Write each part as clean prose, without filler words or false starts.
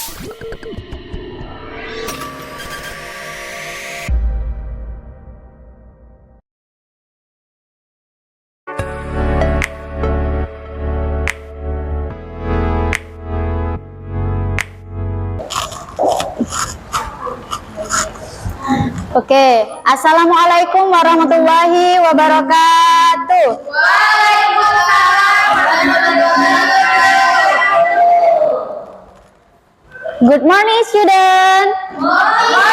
Oke, Assalamualaikum warahmatullahi wabarakatuh. Waalaikumsalam warahmatullahi wabarakatuh. Good morning, student. Morning.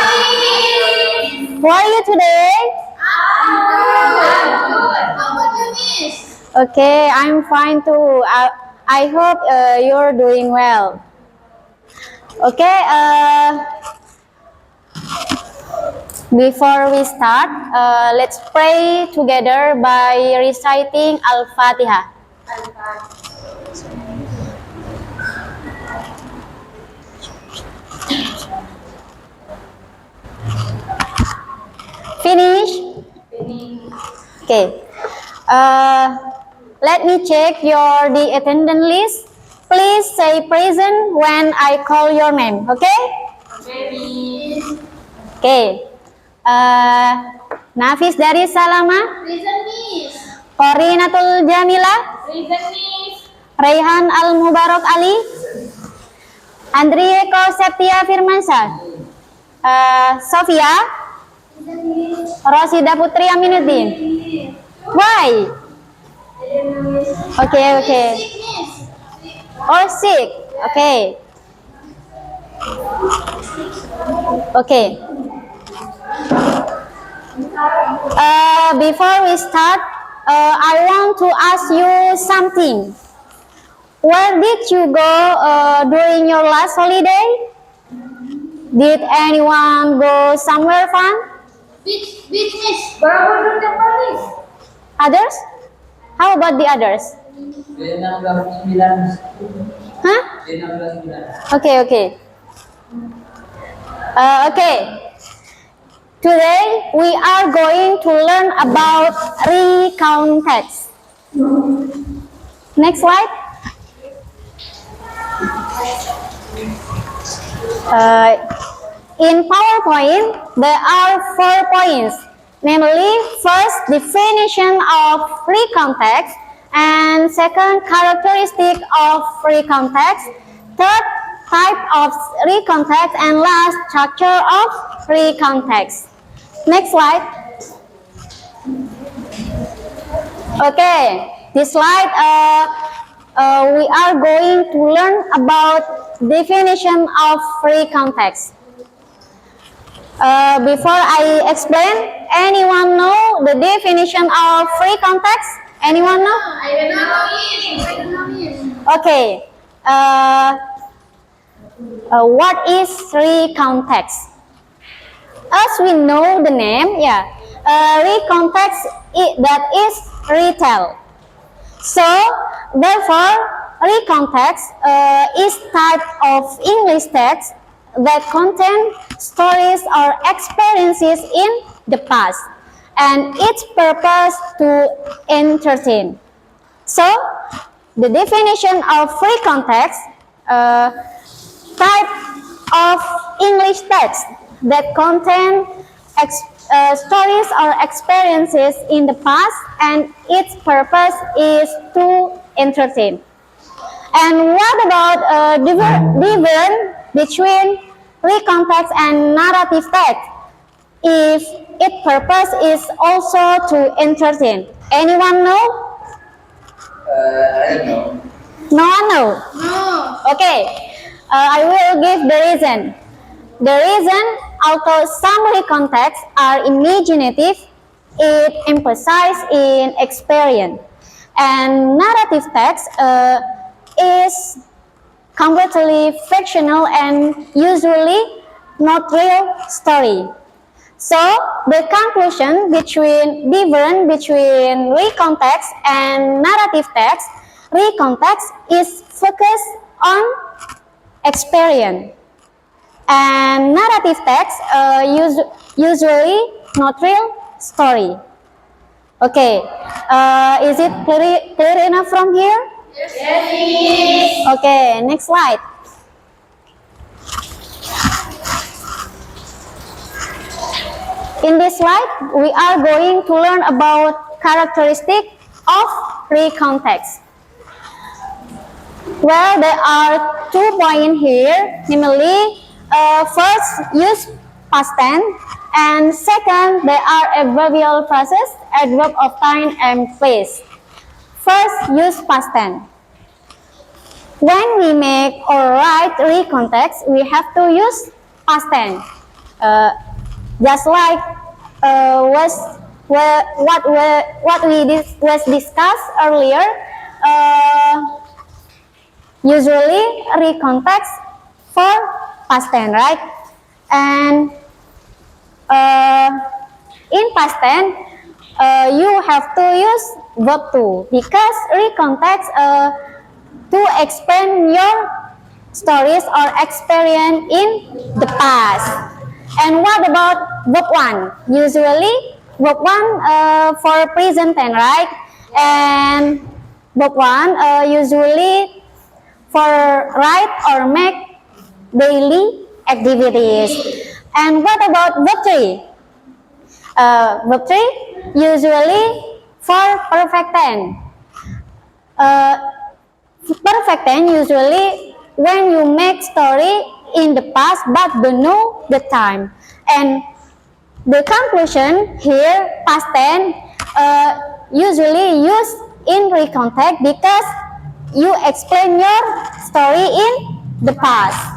How are you today? Good. How about you, Miss? Okay, I'm fine too. I hope you're doing well. Okay, before we start, let's pray together by reciting Al-Fatihah. Finish? Okay. Let me check the attendance list. Please say present when I call your name. Okay? Okay. Nafis dari Salama, Present, Miss. Qorinatul Jamila, Present, Miss. Raihan Al-Mubarak Ali, Andrieko Septia Firmansyah, Sofia, Rosida Putri Aminuddin. Why? Okay. Sick, Miss. Oh, sick. Okay. Before we start, I want to ask you something. Where did you go during your last holiday? Did anyone go somewhere fun? Beach, Miss. Borobudur Temple, Miss. Others? How about the others? Huh? Okay. Okay. Today we are going to learn about recount text. Next slide. In PowerPoint, there are 4 points. Namely, first, definition of recount text, and second, characteristic of recount text, third, type of recount text, and last, structure of recount text. Next slide. Okay, this slide we are going to learn about definition of recount text. Before I explain, anyone know the definition of recount text? Anyone know? I don't know, Miss. Okay. What is recount text? As we know the name, recount text that is retell. So, therefore, recount text is type of English text that contain stories or experiences in the past, and its purpose to entertain. So, the definition of recount text, type of English text that contain stories or experiences in the past, and its purpose is to entertain. And what about difference between recount text and narrative text, if its purpose is also to entertain? Anyone know? I don't know. No one know? No. Okay, I will give the reason. The reason, although some recount texts are imaginative, it emphasizes in experience, and narrative text is completely fictional and usually not real story. So the conclusion between difference between recount text and narrative text, recount text is focused on experience, and narrative text usually not real story. Okay, is it clear enough from here? Yes, Miss. Okay, next slide. In this slide, we are going to learn about characteristic of recontext. Well, there are 2 points here, namely, first, use past tense, and second, there are adverbial phrases, adverb of time and place. First, use past tense. When we make or write recontext, we have to use past tense. Just like what we was discussed earlier, usually recontext for past tense, right? And in past tense, you have to use verb to, because recontext to explain your stories or experience in the past. And what about verb 1? Usually verb 1 for present tense, right? And verb 1 usually for write or make daily activities. And what about verb 3? Verb 3 usually for perfect tense. Perfect tense usually when you make story in the past but don't know the time. And the conclusion here, past tense, usually used in recontext because you explain your story in the past.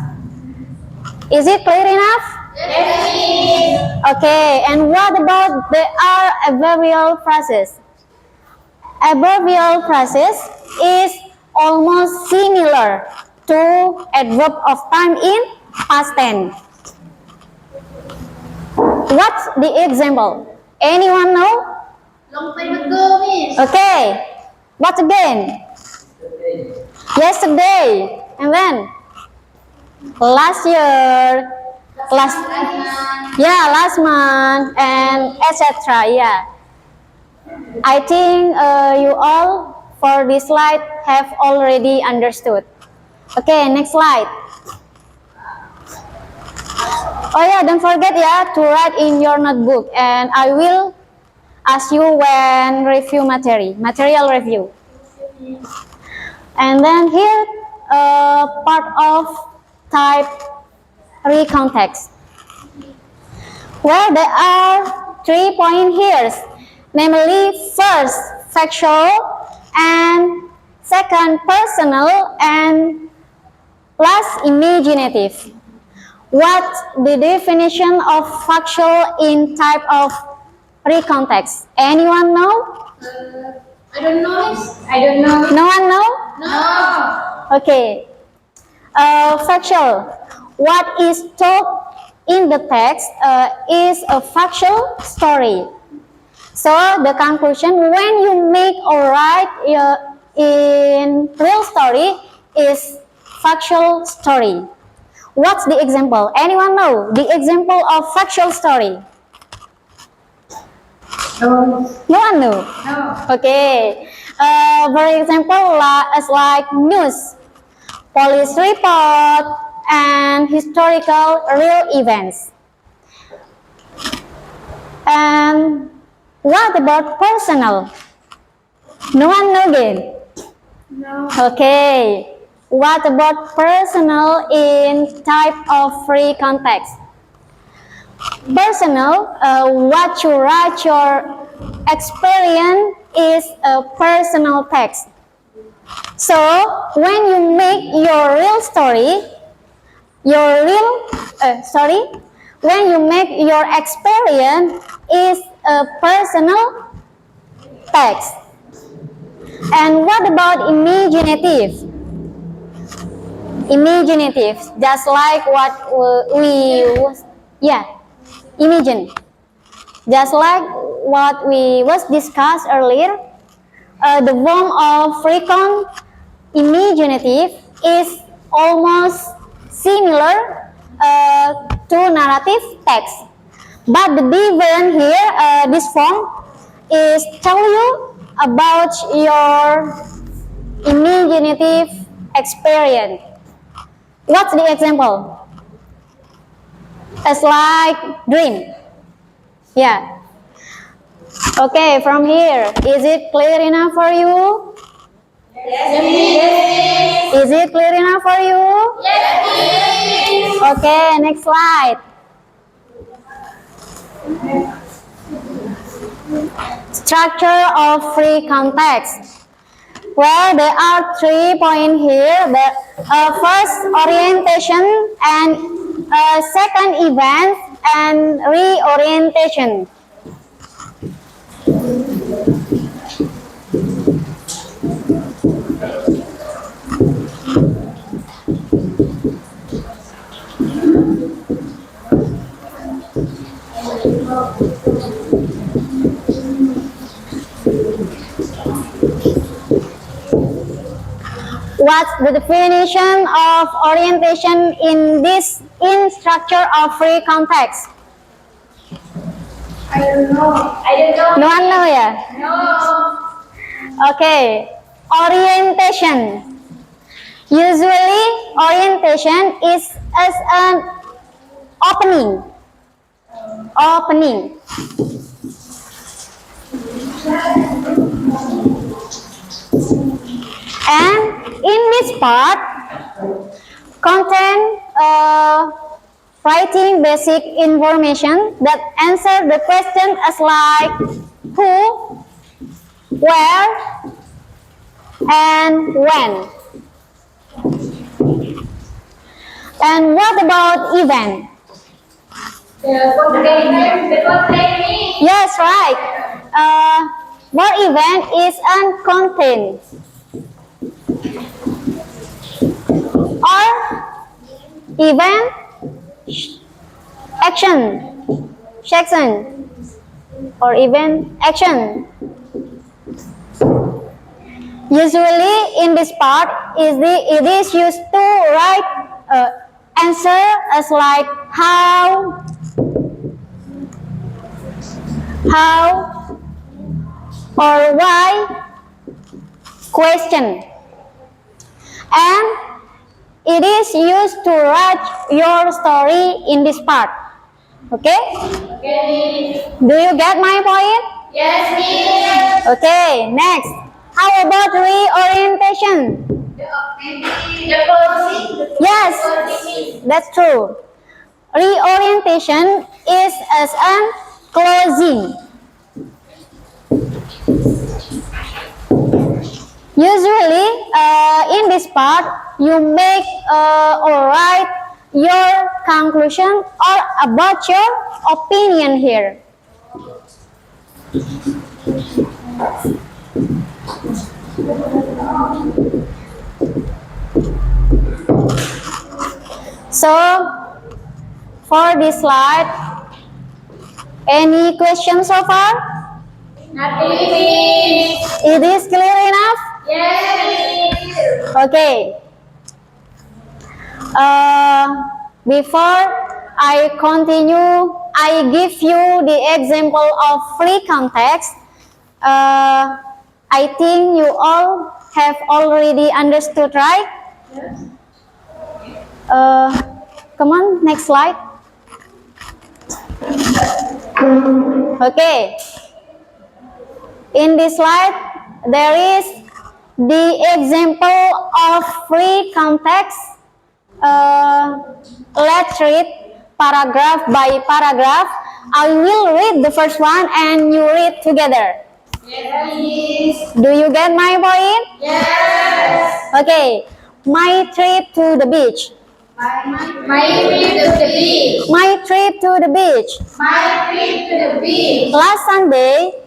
Is it clear enough? Yes. Okay, and what about there are adverbial phrases? Adverbial phrases is almost similar to adverb of time in past tense. What's the example? Anyone know? Long time ago, Miss. Okay. What again? Yesterday. And then? Last year. Last month. And etc. Yeah. I think you all for this slide have already understood. Okay, next slide. Oh yeah, don't forget to write in your notebook, and I will ask you when review material review. And then here, part of type recontext. Well, there are 3 points here, namely first, factual, and second, personal, and last, imaginative. What's the definition of factual in type of recontext? Anyone know? I don't know, Miss. I don't know. No one know? No. Okay. Factual. What is told in the text is a factual story. So the conclusion, when you make or write in real story, is factual story. What's the example? Anyone know the example of factual story? No. No one know? No. Okay. For example, as like news, police report, and historical real events. And what about personal? No one know again? No. Okay. What about personal in type of free context? Personal, what you write your experience is a personal text. So when you make your real story, when you make your experience is a personal text. And what about imaginative? Imaginative, just like what imagine. Just like what we was discussed earlier, the form of recon imaginative is almost similar to narrative text. But the difference here, this form is tell you about your imaginative experience. What's the example? It's like dream. Yeah. Okay, from here, is it clear enough for you? Is it clear enough for you? Okay, next slide. Structure of free context. Well, there are 3 points here. The first, orientation, and second, event, and reorientation. What's the definition of orientation in structure of free context? I don't know. No one know ya? No. Okay, orientation. Usually, orientation is as an opening. Opening. And in this part, contain writing basic information that answer the question as like who, where, and when. And what about event? What they mean? Yes, right. What event is uncontained? Or event action, section, or event action. Usually, in this part, it is used to write answer as like how, or why, question. And it is used to write your story in this part. Okay? Okay. Do you get my point? Yes, miss. Okay, next. How about reorientation? The closing. Yes, that's true. Reorientation is as an closing. Usually, in this part, you make or write your conclusion or about your opinion here. So, for this slide, any questions so far? Nothing, miss. It is clear enough? Yes, miss. Okay. Before I continue, I give you the example of free context. I think you all have already understood, right? Yes. Come on, next slide. Okay. In this slide, there is the example of free context. Let's read paragraph by paragraph. I will read the first one and you read together. Yes, miss. Do you get my point? Yes. Okay. My trip to the beach. My trip to the beach. My trip to the beach. My trip to the beach. Last Sunday,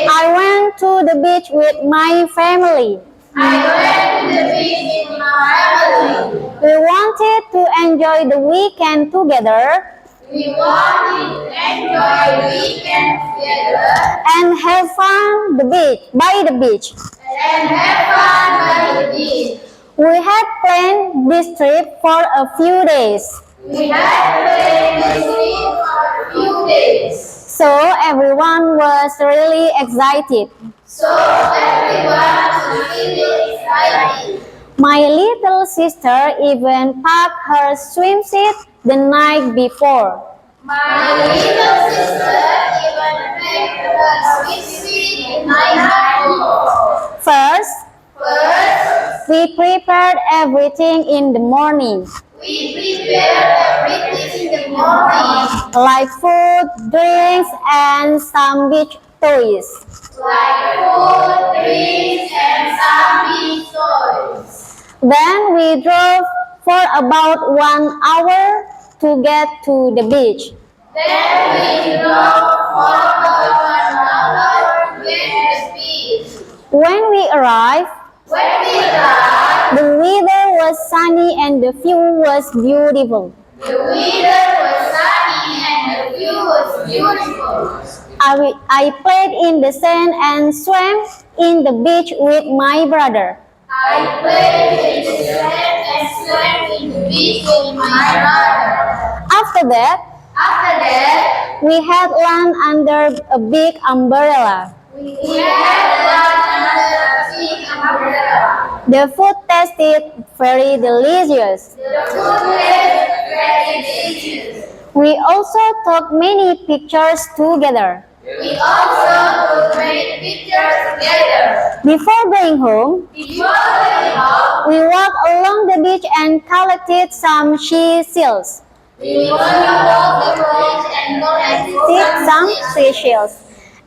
I went to the beach with my family. I went to the beach with my family. We wanted to enjoy the weekend together We wanted to enjoy the weekend together and have fun by the beach. and have fun by the beach. We had planned this trip for a few days, We had played the trip for a few days. so everyone was really excited. So everyone was really excited. My little sister even packed her swimsuit the night before. My little sister even baked a sweet night before. First, we prepared everything in the morning, We prepare everything in the morning, like food, drinks, and some beach toys. like food, drinks, and some beach toys. Then we drove for about 1 hour to get to the beach. Then we drove for about 1 hour to get to the beach. When we arrived, When we arrived, the weather was sunny and the view was beautiful. the weather was sunny and the view was beautiful. I played in the sand and swam in the beach with my brother. I played in the sand and swam in the beach with my brother. After that, After that, we had lunch under a big umbrella. we had lunch under a big umbrella. The food tasted very delicious. The food was very delicious. We also took many pictures together. We also took many pictures together. Before going home, Before going home, we walked along the beach and collected some seashells. we went along the beach and collected Some seashells.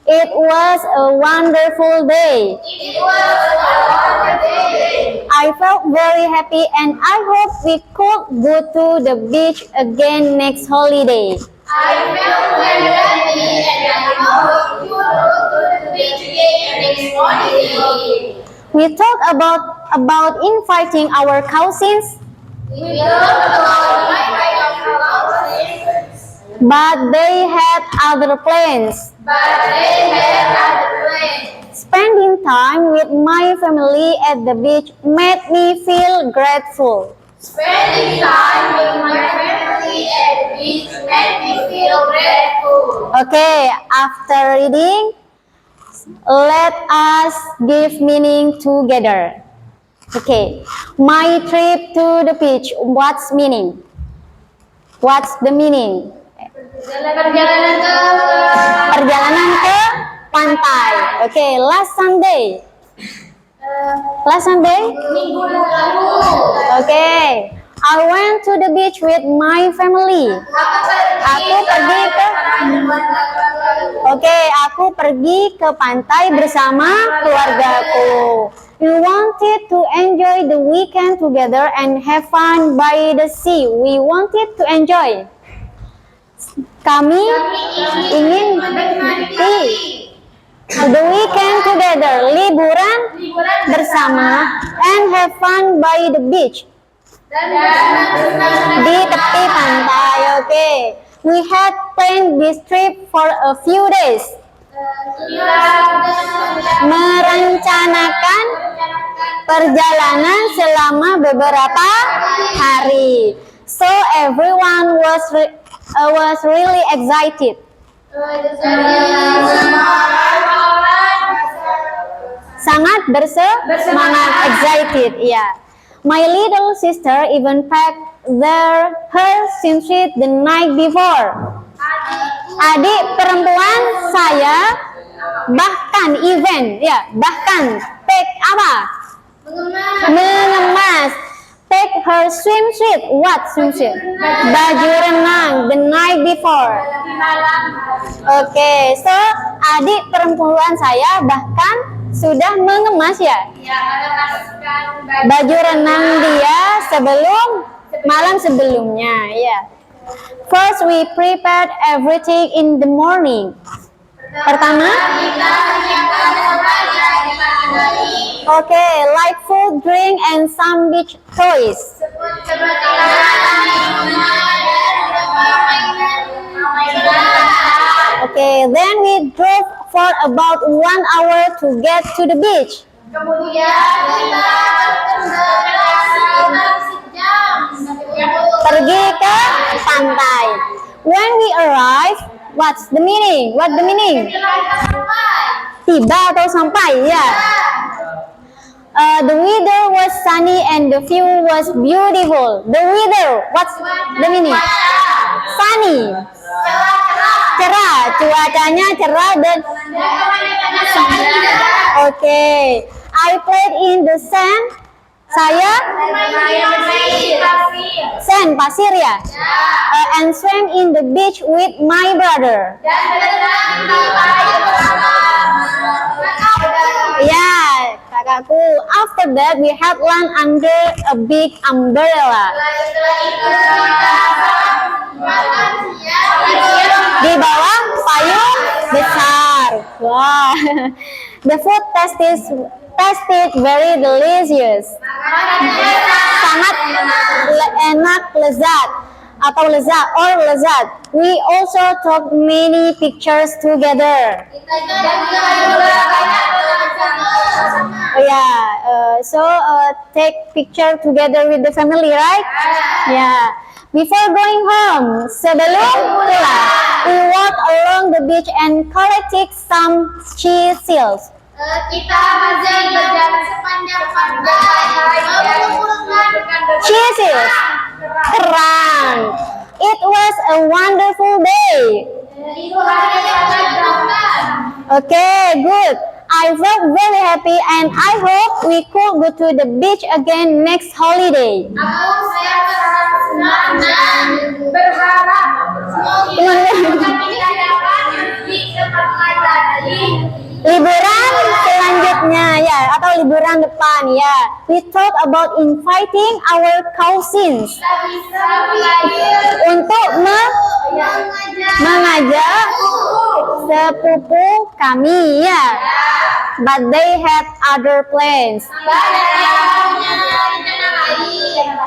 It was a wonderful day. It was a wonderful day. I felt very happy and I hope we could go to the beach again next holiday. I felt very happy and I hope you will go to the beach again next holiday. We talked about inviting our cousins, We talked about my cousins, but they had other plans. but they had other plans. Spending time with my family at the beach made me feel grateful. Spending time with my family at the beach made me feel grateful. Okay, after reading, let us give meaning together. Okay, my trip to the beach, what's meaning? What's the meaning? Perjalanan ke Perjalanan ke pantai. Okay, last Sunday. Last Sunday? minggu lalu. Okay, I went to the beach with my family. Aku pergi ke aku pergi ke pantai bersama keluargaku. We wanted to enjoy the weekend together and have fun by the sea. We wanted to enjoy. Kami ingin menikmati the weekend together, liburan bersama, and have fun by the beach. Di tepi pantai. Okay, we had planned this trip for a few days. Merencanakan perjalanan selama beberapa hari. So everyone was really excited. Sangat bersemangat, excited, ya. My little sister even packed her swimsuit the night before. Adik perempuan saya bahkan pack apa? Mengemas. Pack her swimsuit. What swimsuit? Baju renang the night before. Okay, so adik perempuan saya bahkan sudah mengemas baju renang dia malam sebelumnya, ya. First, we prepared everything in the morning. Pertama, okay, like food, drink, and some beach toys. Okay, then we drove for about 1 hour to get to the beach. Kemudian kita Pergi ke pantai. When we arrive, what's the meaning? What the meaning? Tiba atau sampai, ya. The weather was sunny and the view was beautiful. The weather, what's the meaning? Sunny. Cerah. Cuacanya cerah dan okay. I played in the sand. Saya sand pasir ya. And swam in the beach with my brother. Ya, kakakku. After that, we had lunch under a big umbrella. Di bawah payung besar. Wow. The food tasted very delicious. Sangat enak, lezat atau lezat or lezat. We also took many pictures together. Take picture together with the family, right? Yeah. Before going home, sebelum pulang, we walked along the beach and collected some seashells. Kita berjalan sepanjang pantai. Seashells. Kerang. It was a wonderful day. Itu hari yang menyenangkan. Okay, good. I felt very happy and I hope we could go to the beach again next holiday. Saya senang dan berharap semoga kita dapat di tempat lain lagi. Liburan selanjutnya ya atau liburan depan ya. We talk about inviting our cousins Kita bisa belajar untuk mengajak sepupu kami ya. But they had other plans.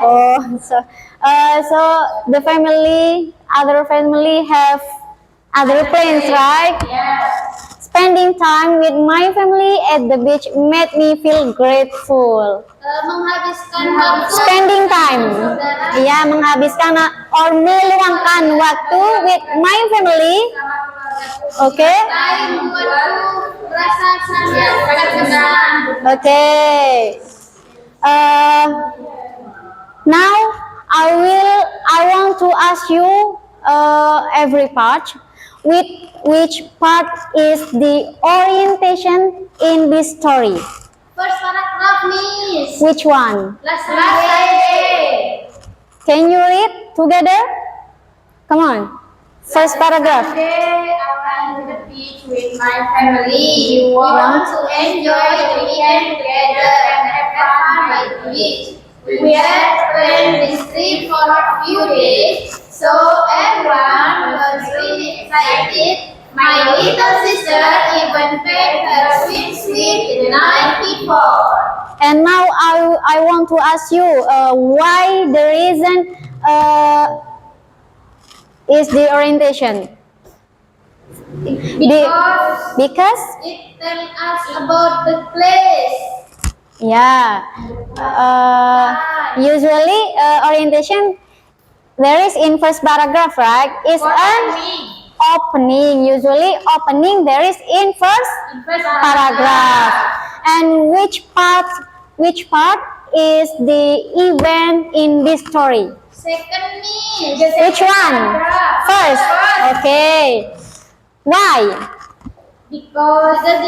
Oh, so the other family have other plans, right? Spending time with my family at the beach made me feel grateful. Menghabiskan waktu Spending time, ya menghabiskan or meluangkan waktu with my family. Okay. membuatku merasa sangat senang. Okay. Now I want to ask you every part. Which part is the orientation in this story? First paragraph, Miss. Which one? Last day. Can you read together? Come on. First paragraph. Today I went to the beach with my family. We want to enjoy the weekend together and have fun by the beach. We had planned this trip for a few days, so everyone was really excited. My little sister even packed her swimsuit the night before. And now I want to ask you why the reason is the orientation. Because It tells us about the place. yeah, usually orientation there is in first paragraph, right? Is an opening. Usually opening there is in first paragraph. And which part is the event in this story? Second, Miss. Which one? First. Okay. Why? Because there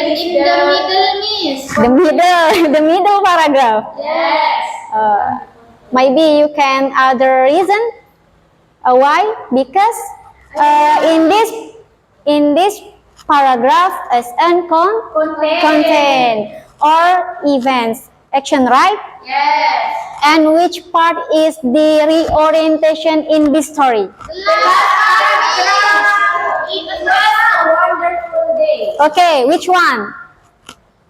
is in the middle, Miss. The middle paragraph. Yes. Maybe you can other reason. Why? Because in this paragraph is content or events, action, right? Yes. And which part is the reorientation in this story? The last paragraph. It was a wonderful day. Okay, which one?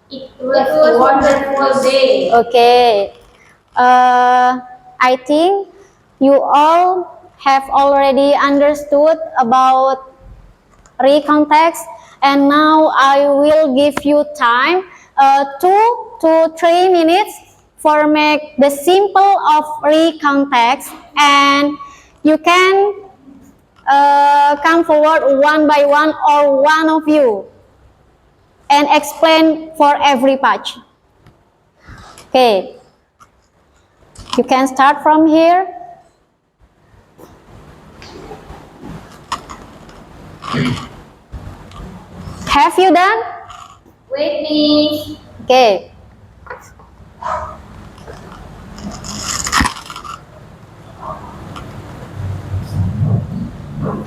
It was a wonderful day. Okay. I think you all have already understood about recontext, and now I will give you time 2 to 3 minutes for make the simple of recontext, and you can come forward one by one or one of you and explain for every page. Okay, you can start from here. Have you done? Wait, Miss. Okay.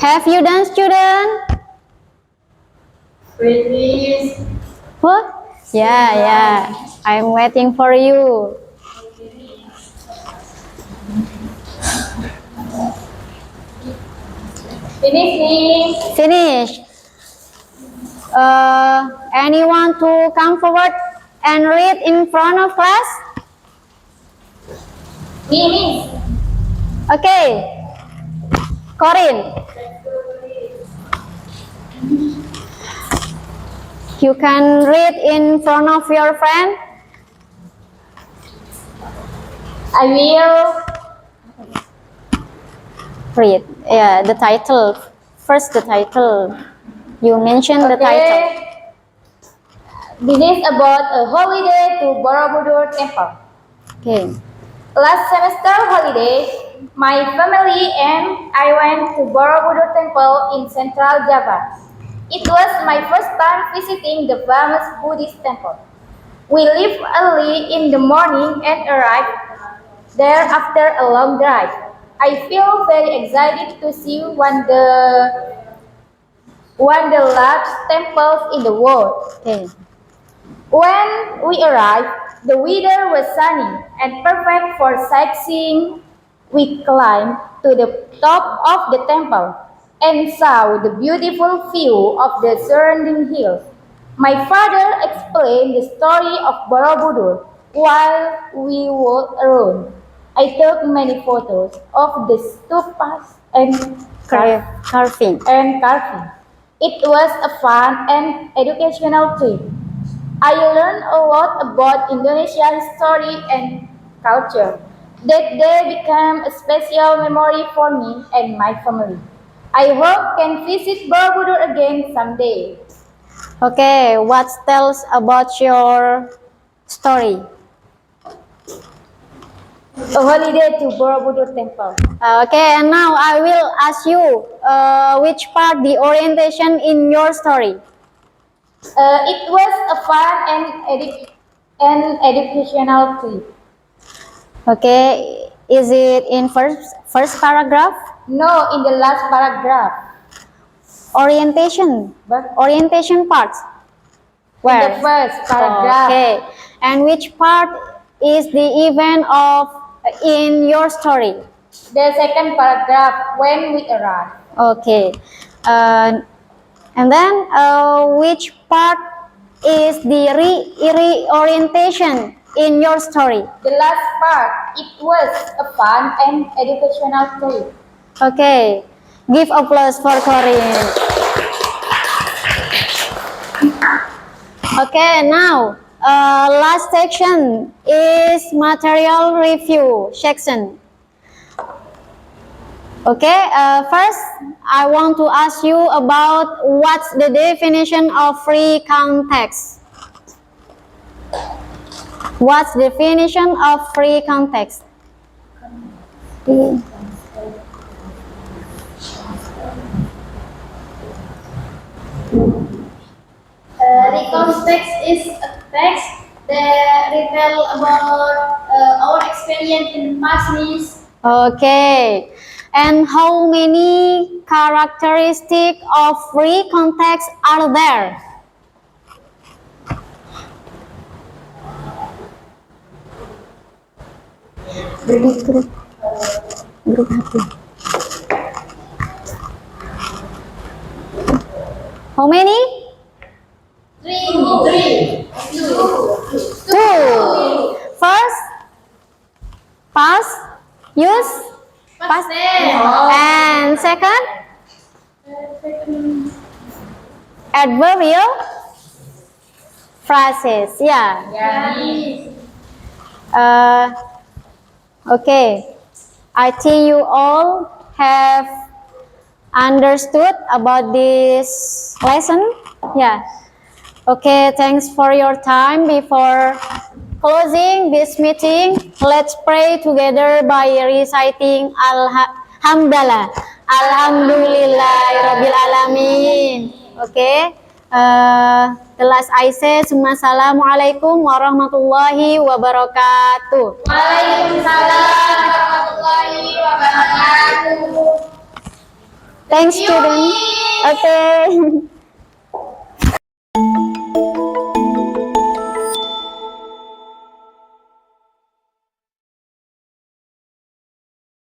Have you done, student? Wait, Miss. What? Yeah. I'm waiting for you. Finish, Miss. Finish. Anyone to come forward and read in front of class? Me, Miss. Okay. Corin, you can read in front of your friend. I will. Read. Yeah, the title. First, the title. You mentioned the title. This is about a holiday to Borobudur Temple. Okay. Last semester holiday, my family and I went to Borobudur Temple in Central Java. It was my first time visiting the famous Buddhist temple. We left early in the morning and arrived there after a long drive. I feel very excited to see one of the largest temples in the world. Okay. When we arrived, the weather was sunny and perfect for sightseeing. We climbed to the top of the temple and saw the beautiful view of the surrounding hills. My father explained the story of Borobudur while we walked around. I took many photos of the stupas and Carving. carving. It was a fun and educational trip. I learned a lot about Indonesian history and culture. That day became a special memory for me and my family. I hope can visit Borobudur again someday. Okay, what tells about your story? A holiday to Borobudur Temple. Okay, and now I will ask you which part the orientation in your story. It was a fun and educational trip. Okay, is it in first paragraph? No, in the last paragraph. Orientation But part. in the first paragraph. Okay, and which part is the event of in your story? The second paragraph, when we arrived. Okay, and then which part is the reorientation in your story? The last part, it was a fun and educational trip. Okay, give applause for Corinne. Okay, now last section is material review section. Okay, first I want to ask you about what's the definition of free context. What's the definition of free context? The context is a text that reveals about our experience in the past. Okay, and how many characteristics of free context are there? Grup HP. How many? Three. Two. First, past, use, Past tense. and second, adverbial phrases. Yeah. Okay. I think you all have understood about this lesson. Yeah. Okay, thanks for your time. Before closing this meeting, let's pray together by reciting Alhamdulillah. Alhamdulillahirabbil alamin. Oke. The last I say, Assalamualaikum warahmatullahi wabarakatuh. Waalaikumsalam warahmatullahi wabarakatuh. Thanks, student. Okay.